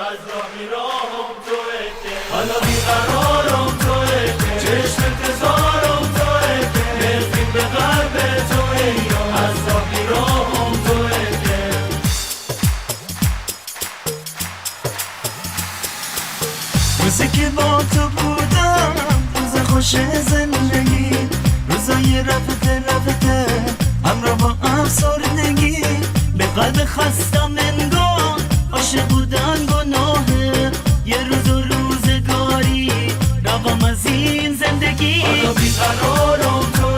از راه میراهم توه که حالا بیقرارم توه که چشم انتظارم توه که نفرین به قلب توه از راه میراهم توه که روزی که با تو بودم روز خوش زندگی، روزای رفته همراه با افسردگی، به قلب خستم انگار عاشق بودن گناهه، یه روز و روزگاری روام از این زندگی. حالا بیقرارم توه